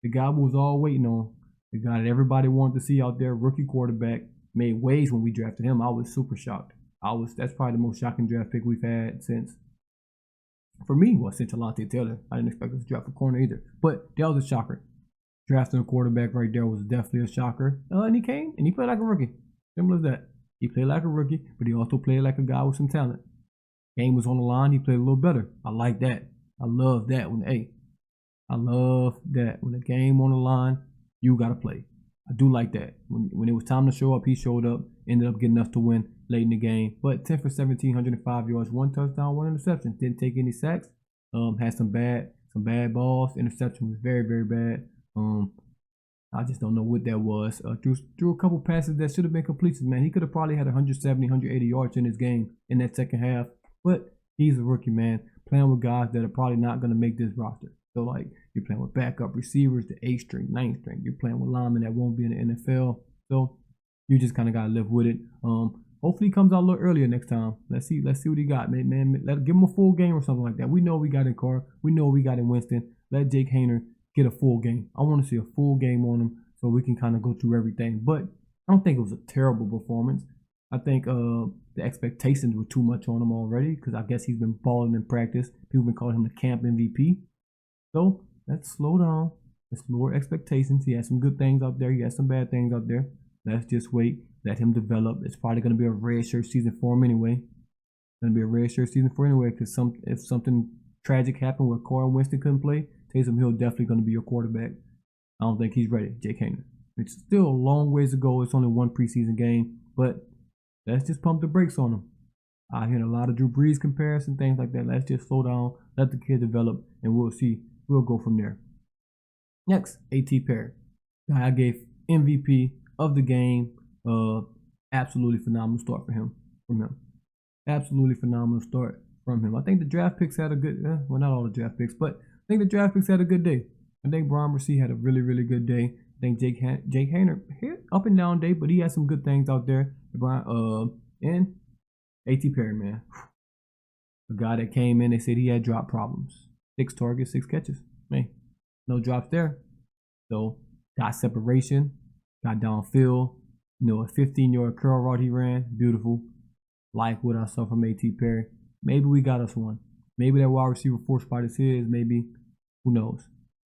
the guy we was all waiting on, the guy that everybody wanted to see out there, rookie quarterback, made waves when we drafted him. I was super shocked. That's probably the most shocking draft pick we've had since, for me, since Alontae Taylor. I didn't expect us to draft a corner either, but that was a shocker. Drafting a quarterback right there was definitely a shocker. And he came and he played like a rookie. Simple as that. He played like a rookie, but he also played like a guy with some talent. Game was on the line. He played a little better. I like that. I love that. I love that. When the game on the line, you got to play. I do like that. When it was time to show up, he showed up. Ended up getting us to win late in the game. But 10 for 17, 105 yards, 1 touchdown, 1 interception. Didn't take any sacks. Had some bad balls. Interception was very, very bad. I just don't know what that was. Threw a couple passes that should have been completed, man. He could have probably had 170, 180 yards in this game in that second half. But he's a rookie, man. Playing with guys that are probably not going to make this roster. So, like, you're playing with backup receivers, the 8th string, 9th string. You're playing with linemen that won't be in the NFL. So, you just kind of got to live with it. Hopefully he comes out a little earlier next time. Let's see what he got, man. Give him a full game or something like that. We know we got in Carr. We know we got in Winston. Let Jake Haener get a full game. I want to see a full game on him so we can kind of go through everything. But I don't think it was a terrible performance. I think the expectations were too much on him already because I guess he's been balling in practice. People been calling him the camp MVP. So let's slow down. Let's lower expectations. He has some good things out there. He has some bad things out there. Let's just wait. Let him develop. It's probably going to be a red shirt season for him anyway. It's going to be a red shirt season for him anyway because if something tragic happened where Carr and Winston couldn't play, Taysom Hill definitely going to be your quarterback. I don't think he's ready, Jake Haener. It's still a long ways to go. It's only one preseason game, but let's just pump the brakes on him. I hear a lot of Drew Brees comparison, things like that. Let's just slow down, let the kid develop, and we'll see. We'll go from there. Next, A.T. Perry. I gave MVP of the game. Absolutely phenomenal start from him. Absolutely phenomenal start from him. I think the draft picks had a good, well, not all the draft picks, but I think the draft picks had a good day. I think Brian Bresee had a really, really good day. I think Jake Haener had up and down day, but he had some good things out there. And A.T. Perry, man. A guy that came in, they said he had drop problems. 6 targets, 6 catches. Man, no drops there. So, got separation, got downfield. A 15-yard curl route he ran. Beautiful. Like what I saw from A.T. Perry. Maybe we got us one. Maybe that wide receiver 4 spot is his. Maybe. Who knows?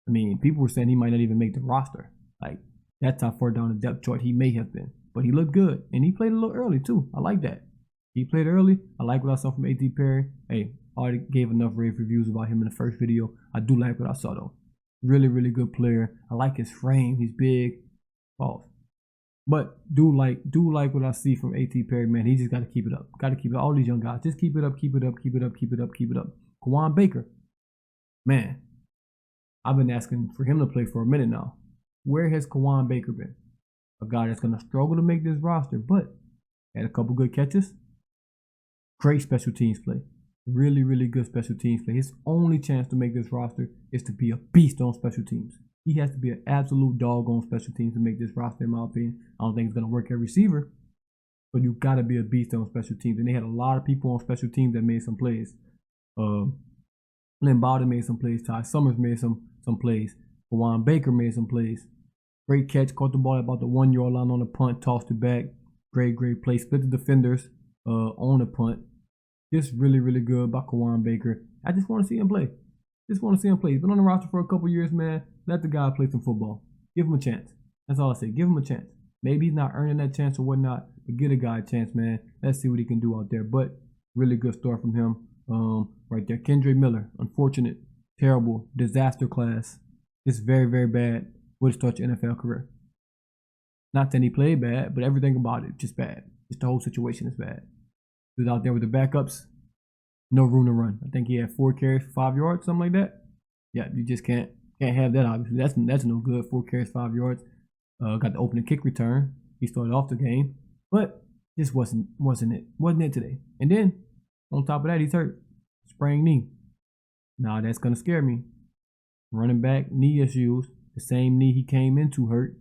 I mean, people were saying he might not even make the roster. Like, that's how far down the depth chart he may have been. But he looked good. And he played a little early, too. I like that. He played early. I like what I saw from A.T. Perry. Hey, I already gave enough rave reviews about him in the first video. I do like what I saw, though. Really, really good player. I like his frame. He's big. Pause. But do like what I see from A.T. Perry, man. He just got to keep it up. Got to keep it up. All these young guys, just keep it up, keep it up, keep it up, keep it up, keep it up. Kawaan Baker, man, I've been asking for him to play for a minute now. Where has Kawaan Baker been? A guy that's going to struggle to make this roster, but had a couple good catches. Great special teams play. Really, really good special teams play. His only chance to make this roster is to be a beast on special teams. He has to be an absolute dog on special teams to make this roster, in my opinion. I don't think it's going to work at receiver, but you got to be a beast on special teams. And they had a lot of people on special teams that made some plays. Lynn Bowden made some plays. Ty Summers made some plays. Kawaan Baker made some plays. Great catch. Caught the ball about the 1-yard line on the punt. Tossed it back. Great play. Split the defenders on the punt. Just really, really good by Kawaan Baker. I just want to see him play. He's been on the roster for a couple years, man. Let the guy play some football. Give him a chance. That's all I say. Give him a chance. Maybe he's not earning that chance or whatnot, but give a guy a chance, man. Let's see what he can do out there. But really good start from him. Right there. Kendre Miller. Unfortunate. Terrible. Disaster class. It's very, very bad. Would start your NFL career. Not that he played bad, but everything about it just bad. Just the whole situation is bad. He was out there with the backups. No room to run. I think he had 4 carries, 5 yards, something like that. Yeah, you just can't have that. Obviously, that's no good. 4 carries, 5 yards. Got the opening kick return. He started off the game, but just wasn't it today. And then on top of that, he's hurt, sprained knee. Now that's gonna scare me. Running back knee issues. The same knee he came into hurt.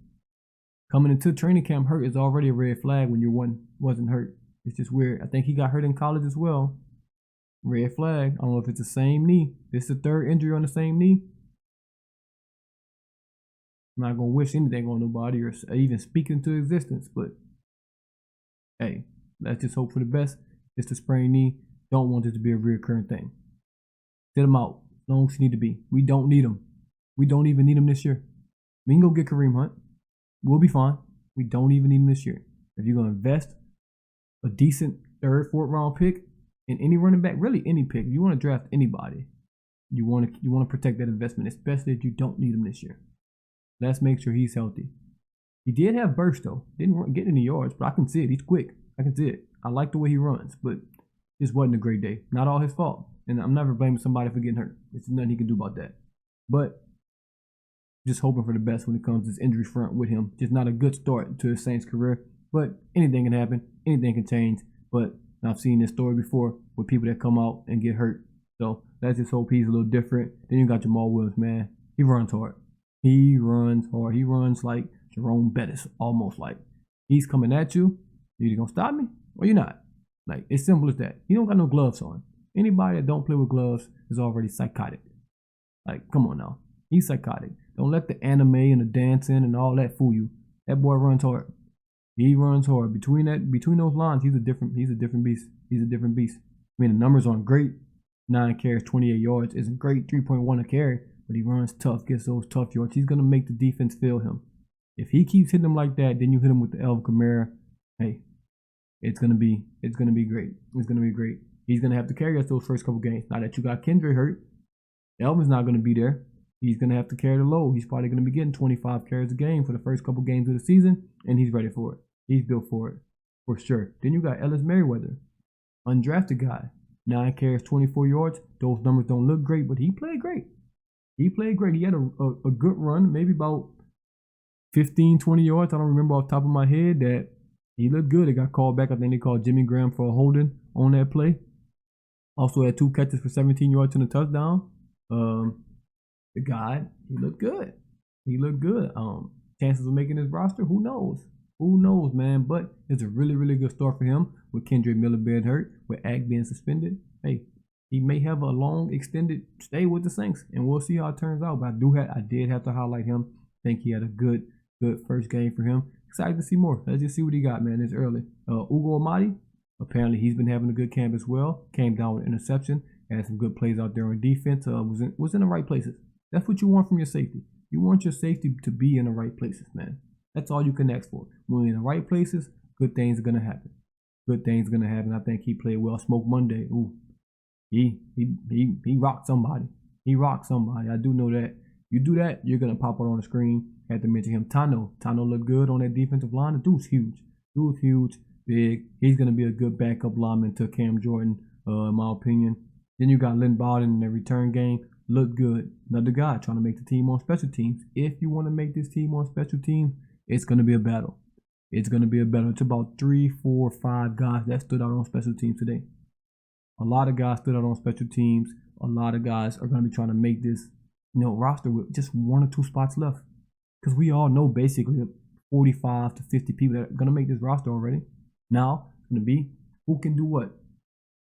Coming into training camp hurt is already a red flag when your one wasn't hurt. It's just weird. I think he got hurt in college as well. Red flag. I don't know if it's the same knee. This is the 3rd injury on the same knee. I'm not gonna wish anything on nobody or even speak into existence, but hey, let's just hope for the best. It's the sprained knee. Don't want it to be a recurring thing. Sit him out as long as you need to be. We don't need him. We don't even need him this year. We can go get Kareem Hunt. We'll be fine. We don't even need him this year. If you're gonna invest a decent 3rd, 4th round pick in any running back, really any pick, you want to draft anybody. You want to protect that investment, especially if you don't need him this year. Let's make sure he's healthy. He did have burst though. Didn't get any yards, but I can see it. He's quick. I can see it. I like the way he runs, but this wasn't a great day. Not all his fault. And I'm never blaming somebody for getting hurt. There's nothing he can do about that. But just hoping for the best when it comes to this injury front with him. Just not a good start to his Saints career. But anything can happen. Anything can change. But I've seen this story before with people that come out and get hurt. So let's just hope he's a little different. Then you got Jamal Williams, man. He runs hard. He runs hard. He runs like Jerome Bettis, almost like. He's coming at you. You're either going to stop me or you're not. Like, it's simple as that. He don't got no gloves on. Anybody that don't play with gloves is already psychotic. Like, come on now. He's psychotic. Don't let the anime and the dancing and all that fool you. That boy runs hard. He runs hard. Between those lines, he's a different beast. He's a different beast. I mean, the numbers aren't great. 9 carries, 28 yards isn't great. 3.1 a carry, but he runs tough, gets those tough yards. He's gonna make the defense feel him. If he keeps hitting them like that, then you hit him with the Alvin Kamara. Hey, it's gonna be great. It's gonna be great. He's gonna have to carry us those first couple games. Now that you got Kendrick hurt, Elvin's not gonna be there. He's gonna have to carry the load. He's probably gonna be getting 25 carries a game for the first couple games of the season, and he's ready for it. He's built for it, for sure. Then you got Ellis Merriweather, undrafted guy, 9 carries, 24 yards. Those numbers don't look great, but he played great. He played great. He had a good run, maybe about 15, 20 yards. I don't remember off the top of my head that he looked good. It got called back. I think they called Jimmy Graham for a holding on that play. Also had 2 catches for 17 yards and a touchdown. The guy, he looked good. He looked good. Chances of making his roster, who knows? Who knows, man? But it's a really, really good start for him with Kendrick Miller being hurt, with Ag being suspended. Hey, he may have a long, extended stay with the Saints, and we'll see how it turns out. But I did have to highlight him. I think he had a good first game for him. Excited to see more. Let's just see what he got, man. It's early. Ugo Amadi, apparently he's been having a good camp as well. Came down with interception, had some good plays out there on defense. Was in the right places. That's what you want from your safety. You want your safety to be in the right places, man. That's all you can ask for. When you're in the right places, good things are gonna happen. Good things are gonna happen. I think he played well. Smoke Monday. Ooh, he rocked somebody. He rocked somebody. I do know that. You do that, you're gonna pop out on the screen. Had to mention him. Tano looked good on that defensive line. The dude's huge. Big. He's gonna be a good backup lineman to Cam Jordan, in my opinion. Then you got Lynn Bowden in the return game. Looked good. Another guy trying to make the team on special teams. If you want to make this team on special teams, it's going to be a battle. It's going to be a battle. It's about 3, 4, 5 guys that stood out on special teams today. A lot of guys stood out on special teams. A lot of guys are going to be trying to make this, roster with just 1 or 2 spots left. Because we all know basically 45 to 50 people that are going to make this roster already. Now, it's going to be who can do what.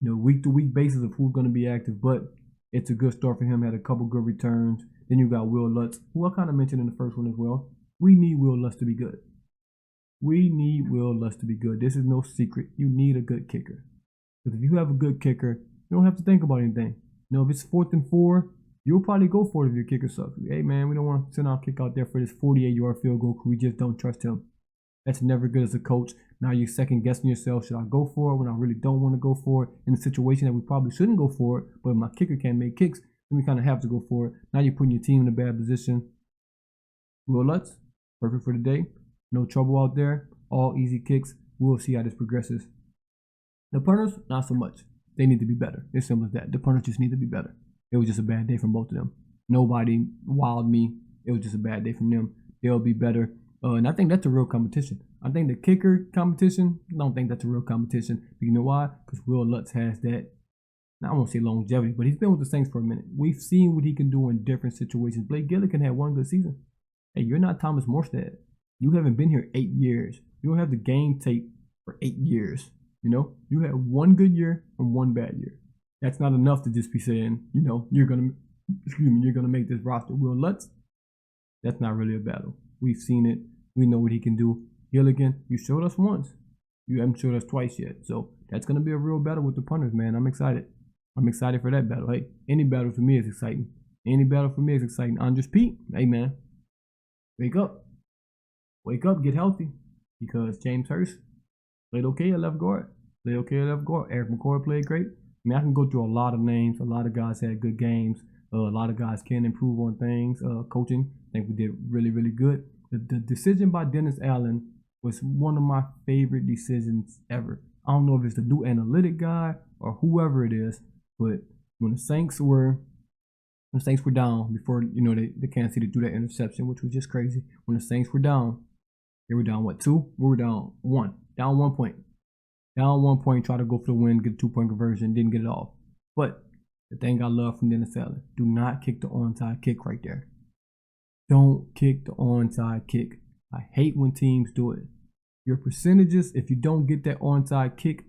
Week to week basis of who's going to be active. But it's a good start for him. Had a couple good returns. Then you got Will Lutz, who I kind of mentioned in the first one as well. We need Will Lutz to be good. We need Will Lutz to be good. This is no secret. You need a good kicker. Because if you have a good kicker, you don't have to think about anything. If it's 4th and 4, you'll probably go for it if your kicker sucks. Hey, man, we don't want to send our kick out there for this 48-yard field goal because we just don't trust him. That's never good as a coach. Now you're second guessing yourself. Should I go for it when I really don't want to go for it in a situation that we probably shouldn't go for it, but my kicker can't make kicks, then we kind of have to go for it. Now you're putting your team in a bad position. Will Lutz, perfect for the day. No trouble out there. All easy kicks. We'll see how this progresses. The punters, not so much. They need to be better. It's simple as that. The punters just need to be better. It was just a bad day from both of them. Nobody wowed me. It was just a bad day from them. They'll be better. And I think that's a real competition. I think the kicker competition, I don't think that's a real competition. But you know why? Because Will Lutz has that, I won't say longevity, but he's been with the Saints for a minute. We've seen what he can do in different situations. Blake Gillikin had one good season. Hey, you're not Thomas Morstead. You haven't been here 8 years. You don't have the game tape for 8 years. You know, you had one good year and one bad year. That's not enough to just be saying, you know, you're gonna make this roster. Will Lutz, that's not really a battle. We've seen it. We know what he can do. Gillikin, you showed us once. You haven't showed us twice yet. So that's gonna be a real battle with the punters, man. I'm excited. I'm excited for that battle. Hey, any battle for me is exciting. Any battle for me is exciting. Andres Pete, hey man, wake up. Wake up, get healthy. Because James Hurst played okay at left guard. Eric McCoy played great. I mean, I can go through a lot of names. A lot of guys had good games. A lot of guys can improve on things. Coaching, I think we did really, really good. The decision by Dennis Allen was one of my favorite decisions ever. I don't know if it's the new analytic guy or whoever it is, but when the Saints were down before, you know, the Kansas City threw that interception, which was just crazy. When the Saints were down, they were down what, 2? We were down 1. Down 1 point. Down 1 point, try to go for the win, get a 2-point conversion, didn't get it off. But the thing I love from Dennis Allen, do not kick the onside kick right there. Don't kick the onside kick. I hate when teams do it. Your percentages, if you don't get that onside kick,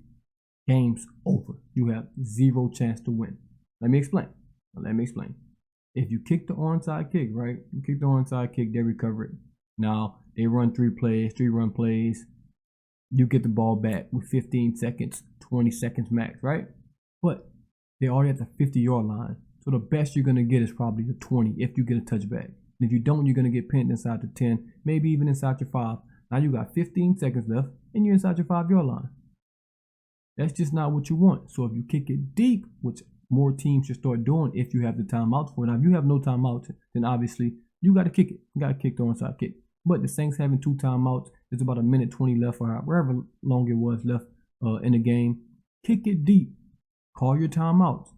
game's over. You have 0 chance to win. Let me explain. If you kick the onside kick, right? You kick the onside kick, they recover it. Now, they run 3 run plays. You get the ball back with 15 seconds, 20 seconds max, right? But they're already at the 50-yard line. So the best you're going to get is probably the 20 if you get a touchback. And if you don't, you're going to get pinned inside the 10, maybe even inside your 5. Now you got 15 seconds left, and you're inside your 5-yard line. That's just not what you want. So if you kick it deep, which more teams should start doing if you have the timeouts for it. Now, if you have no timeouts, then obviously you got to kick it. You got to kick the onside kick. But the Saints having 2 timeouts, there's about 1:20 left or wherever long it was left in the game. Kick it deep. Call your timeouts.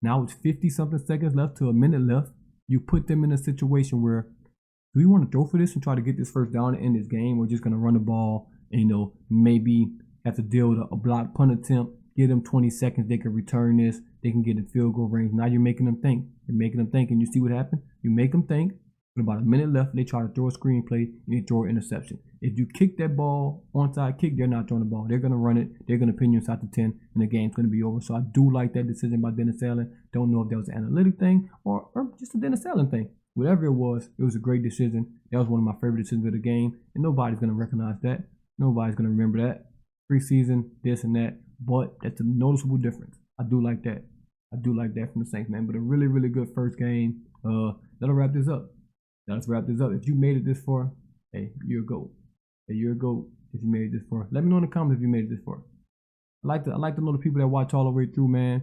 Now it's 50-something seconds left to a minute left. You put them in a situation where, do we want to throw for this and try to get this first down and end this game? We're just going to run the ball and, you know, maybe have to deal with a block punt attempt. Give them 20 seconds. They can return this. They can get in field goal range. Now you're making them think. You're making them think. And you see what happened? You make them think. With about a minute left, they try to throw a screen play and they throw an interception. If you kick that ball, onside kick, they're not throwing the ball. They're going to run it. They're going to pin you inside the 10, and the game's going to be over. So I do like that decision by Dennis Allen. Don't know if that was an analytic thing or just a Dennis Allen thing. Whatever it was a great decision. That was one of my favorite decisions of the game, and nobody's going to recognize that. Nobody's going to remember that. Preseason, this and that, but that's a noticeable difference. I do like that. I do like that from the Saints, man. But a really, really good first game. That'll wrap this up. Let's wrap this up. If you made it this far, hey, you're a GOAT. Hey, you're a GOAT if you made it this far. Let me know in the comments if you made it this far. I like to know the people that watch all the way through, man.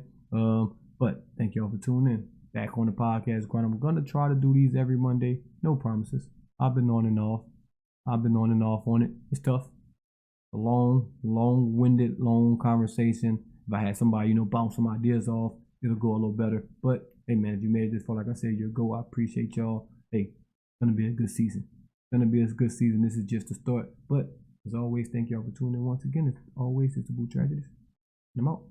But thank y'all for tuning in. Back on the podcast grind. I'm gonna try to do these every Monday. No promises. I've been on and off on it. It's tough. A long-winded, long conversation. If I had somebody, bounce some ideas off, it'll go a little better. But hey, man, if you made it this far, like I said, you're a GOAT. I appreciate y'all. Hey, it's going to be a good season. It's going to be a good season. This is just the start. But as always, thank y'all for tuning in once again. As always, it's the Boot Tragedies. And I'm out.